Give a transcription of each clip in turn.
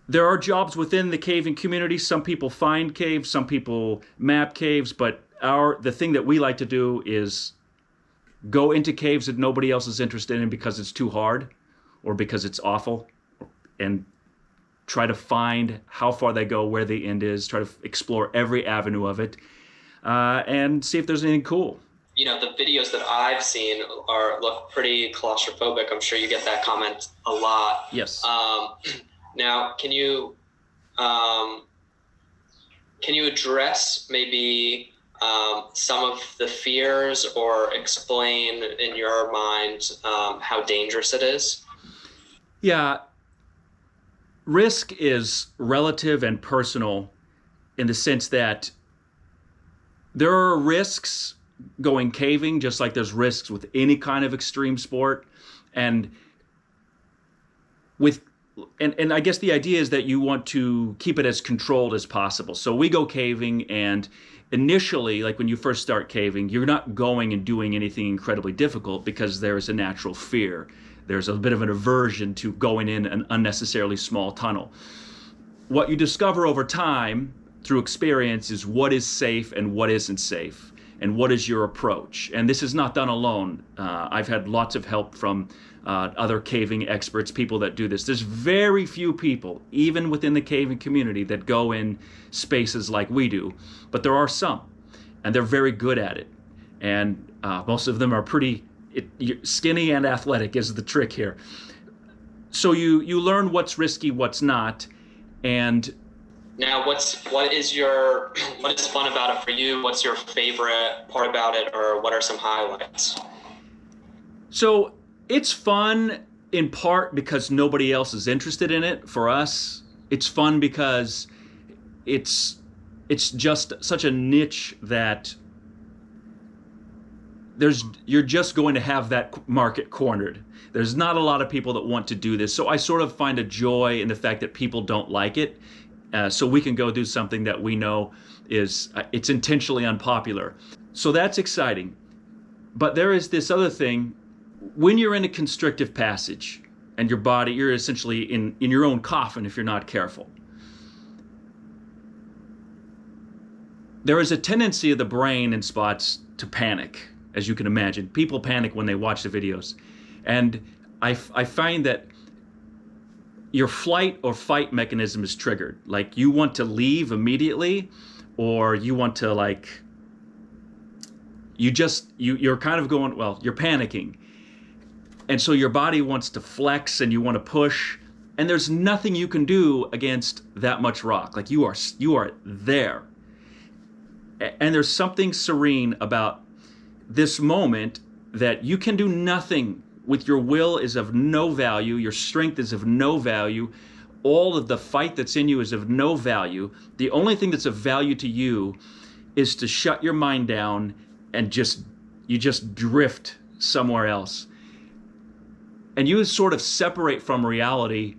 There are jobs within the caving community. Some people find caves, some people map caves, but the thing that we like to do is go into caves that nobody else is interested in because it's too hard or because it's awful, and try to find how far they go, where the end is, try to explore every avenue of it, and see if there's anything cool. You know, the videos that I've seen look pretty claustrophobic. I'm sure you get that comment a lot. Yes. Now, can you address maybe some of the fears, or explain in your mind how dangerous it is? Yeah. Risk is relative and personal in the sense that there are risks going caving, just like there's risks with any kind of extreme sport. And I guess the idea is that you want to keep it as controlled as possible. So we go caving, and initially, like when you first start caving, you're not going and doing anything incredibly difficult because there is a natural fear. There's a bit of an aversion to going in an unnecessarily small tunnel. What you discover over time through experience is what is safe and what isn't safe, and what is your approach. And this is not done alone. I've had lots of help from other caving experts, people that do this. There's very few people, even within the caving community, that go in spaces like we do, but there are some, and they're very good at it. And most of them are pretty skinny and athletic is the trick here. So you learn what's risky, what's not, and now what is fun about it for you? What's your favorite part about it, or what are some highlights? So it's fun in part because nobody else is interested in it. For us, it's fun because it's just such a niche that you're just going to have that market cornered. There's not a lot of people that want to do this. So I sort of find a joy in the fact that people don't like it. So we can go do something that we know is it's intentionally unpopular. So that's exciting. But there is this other thing. When you're in a constrictive passage and you're essentially in your own coffin if you're not careful. There is a tendency of the brain in spots to panic, as you can imagine. People panic when they watch the videos. And I find that your flight or fight mechanism is triggered. Like you want to leave immediately, or you want to you're kind of going, well, you're panicking. And so your body wants to flex and you want to push, and there's nothing you can do against that much rock. Like you are there. And there's something serene about this moment that you can do nothing with. Your will is of no value. Your strength is of no value. All of the fight that's in you is of no value. The only thing that's of value to you is to shut your mind down and you just drift somewhere else. And you sort of separate from reality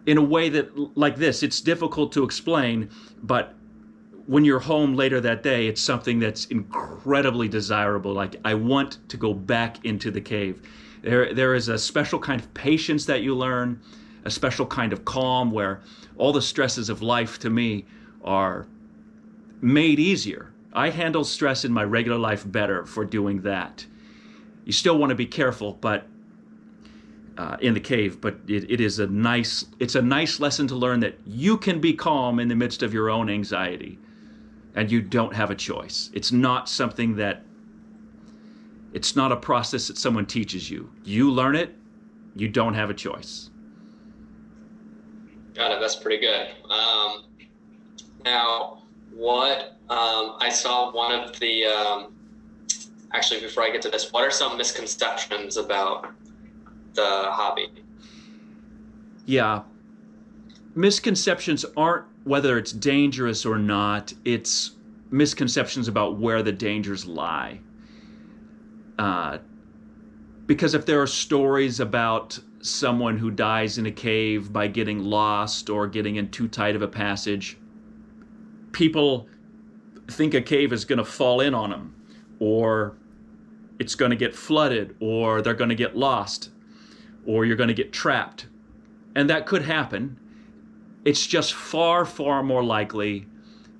in a way that, like this, it's difficult to explain, but when you're home later that day, it's something that's incredibly desirable. Like, I want to go back into the cave. There is a special kind of patience that you learn, a special kind of calm where all the stresses of life to me are made easier. I handle stress in my regular life better for doing that. You still want to be careful, but in the cave, but it's a nice lesson to learn that you can be calm in the midst of your own anxiety, and you don't have a choice. It's not a process that someone teaches you. You learn it. You don't have a choice. Got it. That's pretty good. Now, I saw one of the. Actually, before I get to this, what are some misconceptions about the hobby? Yeah. Misconceptions aren't whether it's dangerous or not. It's misconceptions about where the dangers lie. Because if there are stories about someone who dies in a cave by getting lost or getting in too tight of a passage, people think a cave is going to fall in on them, or it's going to get flooded, or they're going to get lost, or you're going to get trapped. And that could happen. It's just far, far more likely.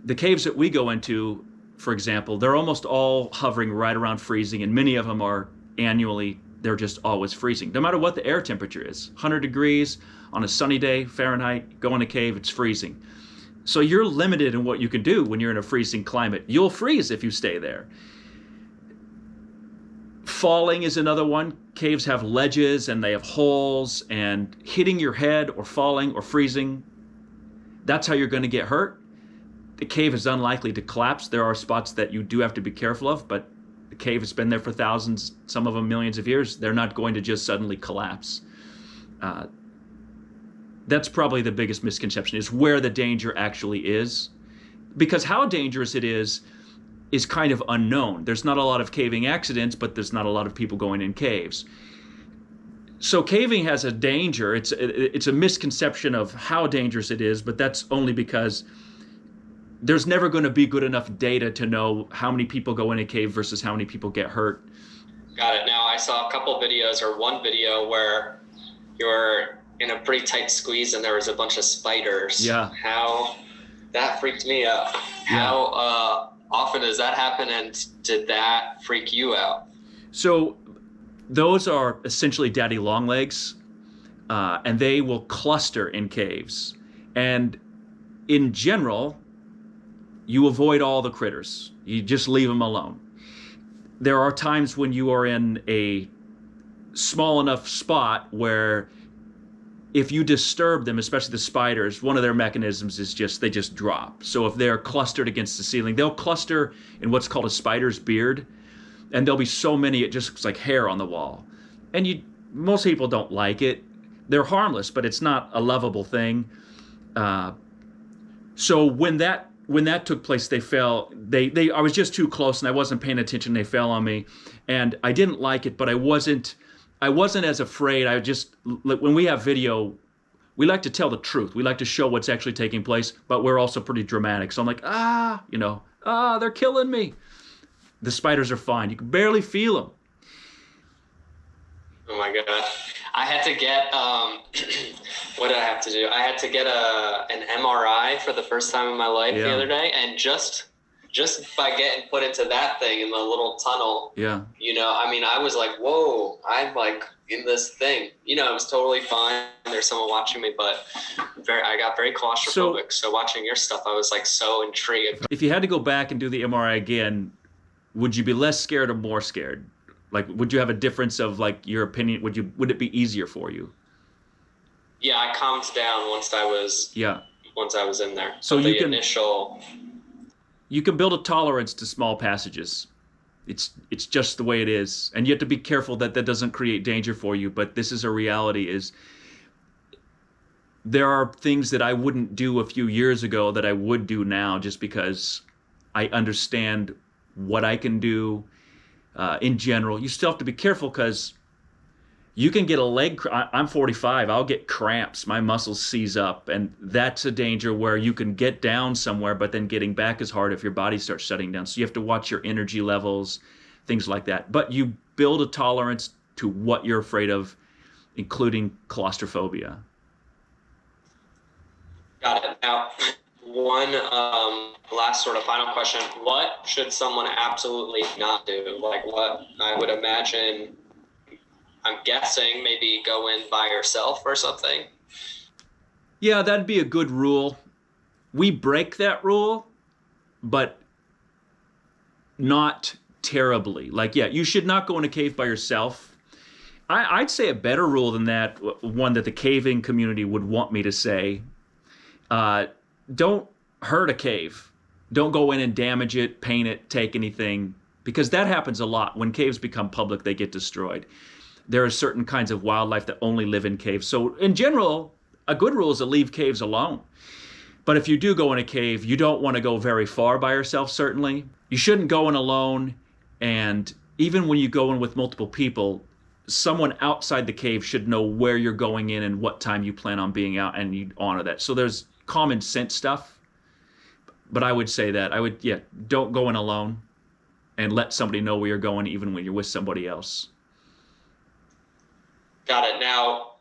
The caves that we go into, for example, they're almost all hovering right around freezing, and many of them are annually, they're just always freezing. No matter what the air temperature is, 100 degrees on a sunny day, Fahrenheit, go in a cave, it's freezing. So you're limited in what you can do when you're in a freezing climate. You'll freeze if you stay there. Falling is another one. Caves have ledges and they have holes, and hitting your head or falling or freezing, that's how you're going to get hurt. The cave is unlikely to collapse. There are spots that you do have to be careful of, but the cave has been there for thousands, some of them millions of years. They're not going to just suddenly collapse. That's probably the biggest misconception, is where the danger actually is. Because how dangerous it is kind of unknown. There's not a lot of caving accidents, but there's not a lot of people going in caves. So caving has a danger. It's a misconception of how dangerous it is, but that's only because there's never going to be good enough data to know how many people go in a cave versus how many people get hurt. Got it. Now, I saw a couple videos, or one video where you're in a pretty tight squeeze and there was a bunch of spiders. Yeah. How that freaked me out. How often does that happen, and did that freak you out? So those are essentially daddy longlegs, and they will cluster in caves. And in general, you avoid all the critters. You just leave them alone. There are times when you are in a small enough spot where if you disturb them, especially the spiders, one of their mechanisms is they just drop. So if they're clustered against the ceiling, they'll cluster in what's called a spider's beard, and there'll be so many it just looks like hair on the wall. And most people don't like it. They're harmless, but it's not a lovable thing. So when that took place, they fell. I was just too close and I wasn't paying attention. They fell on me, and I didn't like it, but I wasn't as afraid. When we have video, we like to tell the truth. We like to show what's actually taking place, but we're also pretty dramatic. So I'm like, they're killing me. The spiders are fine. You can barely feel them. Oh my God. I had to get, what did I have to do? I had to get an MRI for the first time in my life the other day. And just by getting put into that thing in the little tunnel, I was like, whoa, I'm like in this thing. It was totally fine. There's someone watching me, but I got very claustrophobic. So watching your stuff, I was like so intrigued. If you had to go back and do the MRI again, would you be less scared or more scared? Like, would you have a difference of like your opinion? Would it be easier for you? Yeah, I calmed down once I was in there. So you can build a tolerance to small passages. It's just the way it is, and you have to be careful that doesn't create danger for you. But this is a reality: is there are things that I wouldn't do a few years ago that I would do now, just because I understand what I can do. In general, you still have to be careful because you can get a leg. I'm 45. I'll get cramps. My muscles seize up, and that's a danger where you can get down somewhere, but then getting back is hard if your body starts shutting down. So you have to watch your energy levels, things like that. But you build a tolerance to what you're afraid of, including claustrophobia. Got it. Now, one last sort of final question. What should someone absolutely not do? Like, what I would imagine, I'm guessing, maybe go in by yourself or something. Yeah, that'd be a good rule. We break that rule, but not terribly. Like, you should not go in a cave by yourself. I'd say a better rule than that, one that the caving community would want me to say, don't hurt a cave. Don't go in and damage it, paint it, take anything, because that happens a lot. When caves become public, they get destroyed. There are certain kinds of wildlife that only live in caves. So in general, a good rule is to leave caves alone. But if you do go in a cave, you don't want to go very far by yourself, certainly. You shouldn't go in alone. And even when you go in with multiple people, someone outside the cave should know where you're going in and what time you plan on being out, and you honor that. So there's common sense stuff. But I would say that don't go in alone, and let somebody know where you're going, even when you're with somebody else. Got it. Now,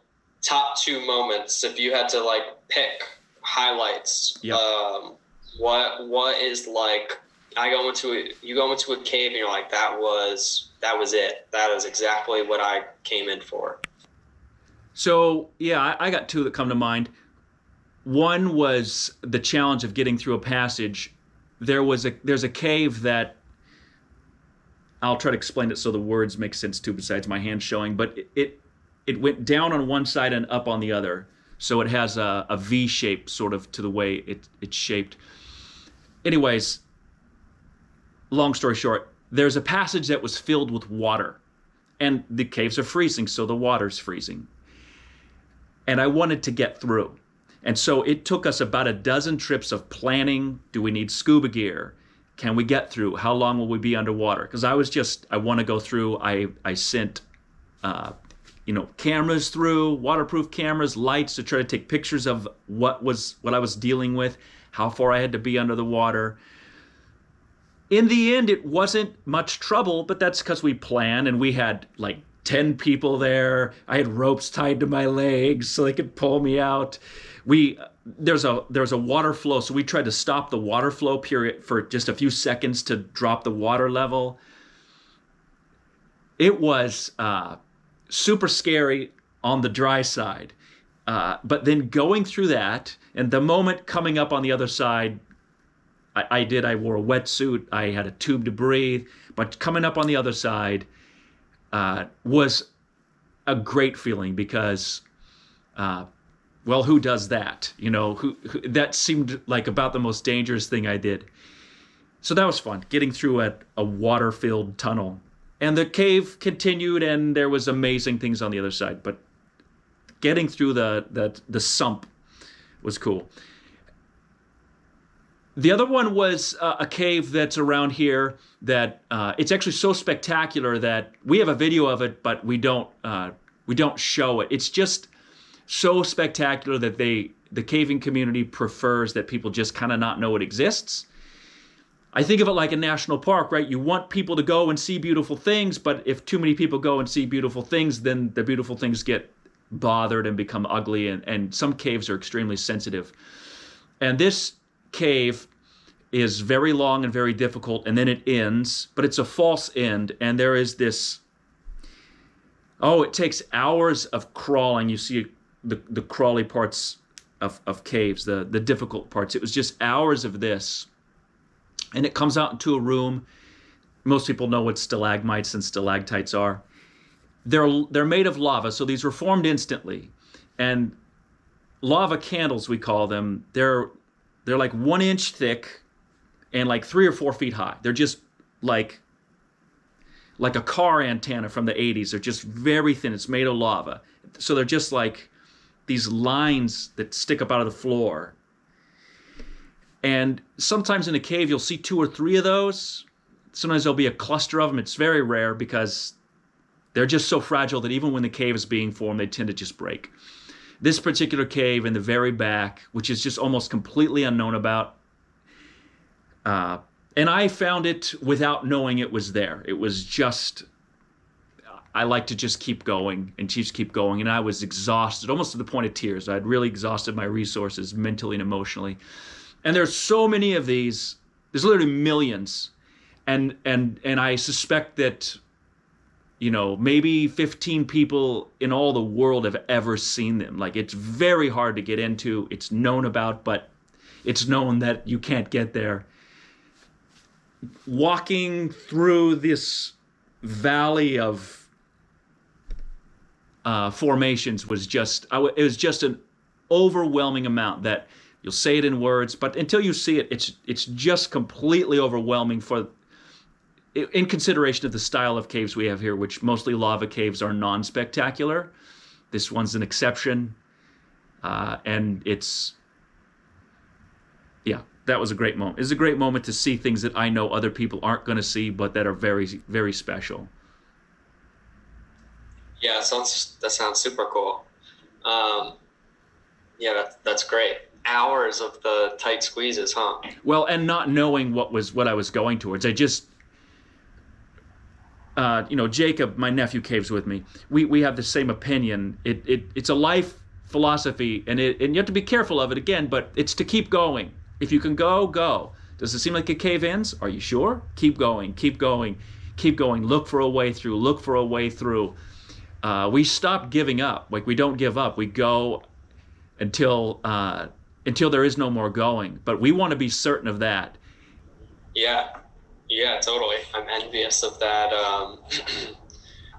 top two moments, if you had to like pick highlights, Yep. What is like, you go into a cave and you're like, that was it. That was exactly what I came in for. So yeah, I got two that come to mind. One was the challenge of getting through a passage. There's a cave that I'll try to explain it so the words make sense too, besides my hand showing. But it went down on one side and up on the other, so it has a V shape sort of to the way it's shaped. Anyways, long story short, there's a passage that was filled with water, and the caves are freezing, so the water's freezing. And I wanted to get through. And so it took us about a dozen trips of planning. Do we need scuba gear? Can we get through? How long will we be underwater? Because I want to go through. I sent, cameras through, waterproof cameras, lights to try to take pictures of what I was dealing with, how far I had to be under the water. In the end, it wasn't much trouble, but that's because we planned, and we had like 10 people there. I had ropes tied to my legs so they could pull me out. There's a water flow, so we tried to stop the water flow period for just a few seconds to drop the water level. It was super scary on the dry side, but then going through that, and the moment coming up on the other side, I wore a wetsuit, I had a tube to breathe, but coming up on the other side was a great feeling because, well, who does that? Who that seemed like about the most dangerous thing I did. So that was fun, getting through a water-filled tunnel. And the cave continued, and there was amazing things on the other side. But getting through the sump was cool. The other one was a cave that's around here that it's actually so spectacular that we have a video of it, but we don't show it. It's just so spectacular that the caving community prefers that people just kind of not know it exists. I think of it like a national park, right? You want people to go and see beautiful things, but if too many people go and see beautiful things, then the beautiful things get bothered and become ugly, and some caves are extremely sensitive. And this cave is very long and very difficult, and then it ends, but it's a false end, and there is this, it takes hours of crawling. You see the crawly parts of caves, the difficult parts. It was just hours of this, and it comes out into a room. Most people know what stalagmites and stalactites are. They're made of lava, so these were formed instantly, and lava candles, we call them. They're like 1 inch thick and like 3 or 4 feet high. They're just like a car antenna from the 80s. They're just very thin. It's made of lava. So they're just like these lines that stick up out of the floor. And sometimes in a cave, you'll see 2 or 3 of those. Sometimes there'll be a cluster of them. It's very rare because they're just so fragile that even when the cave is being formed, they tend to just break. This particular cave in the very back, which is just almost completely unknown about, and I found it without knowing it was there. It was just, I like to just keep going and just keep going, and I was exhausted, almost to the point of tears. I'd really exhausted my resources mentally and emotionally. And there's so many of these. There's literally millions, and I suspect that, maybe 15 people in all the world have ever seen them. Like, it's very hard to get into. It's known about, but it's known that you can't get there. Walking through this valley of formations was just an overwhelming amount that you'll say it in words, but until you see it, it's just completely overwhelming in consideration of the style of caves we have here, which mostly lava caves are non-spectacular. This one's an exception, and that was a great moment. It's a great moment to see things that I know other people aren't going to see, but that are very, very special. Yeah, that sounds super cool. That's great. Hours of the tight squeezes, huh? Well, and not knowing what I was going towards. Jacob, my nephew, caves with me. We have the same opinion. It's a life philosophy, and you have to be careful of it again, but it's to keep going. If you can go, go. Does it seem like a cave ends? Are you sure? Keep going, keep going, keep going. Look for a way through, look for a way through. We stop giving up. Like, we don't give up. We go until there is no more going. But we want to be certain of that. Yeah, totally. I'm envious of that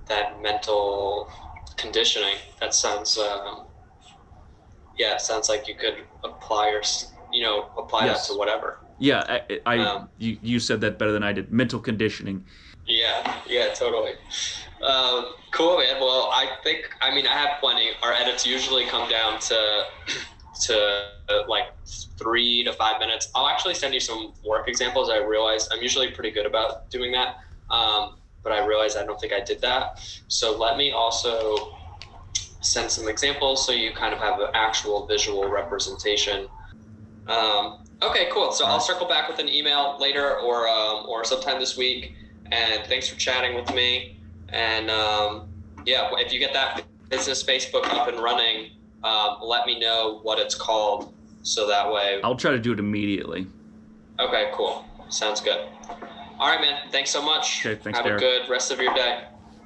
that mental conditioning. That sounds sounds like you could apply Yes. that to whatever. Yeah, you said that better than I did. Mental conditioning. Yeah, totally. Cool, man. Well, I have plenty. Our edits usually come down to like 3 to 5 minutes. I'll actually send you some work examples. I realized I'm usually pretty good about doing that, but I realized I don't think I did that. So let me also send some examples so you kind of have an actual visual representation. Okay, cool. So I'll circle back with an email later or sometime this week. And thanks for chatting with me. And if you get that business Facebook up and running, let me know what it's called, so that way. I'll try to do it immediately. Okay, cool. Sounds good. All right, man. Thanks so much. Okay, thanks, Have Derek. a good rest of your day.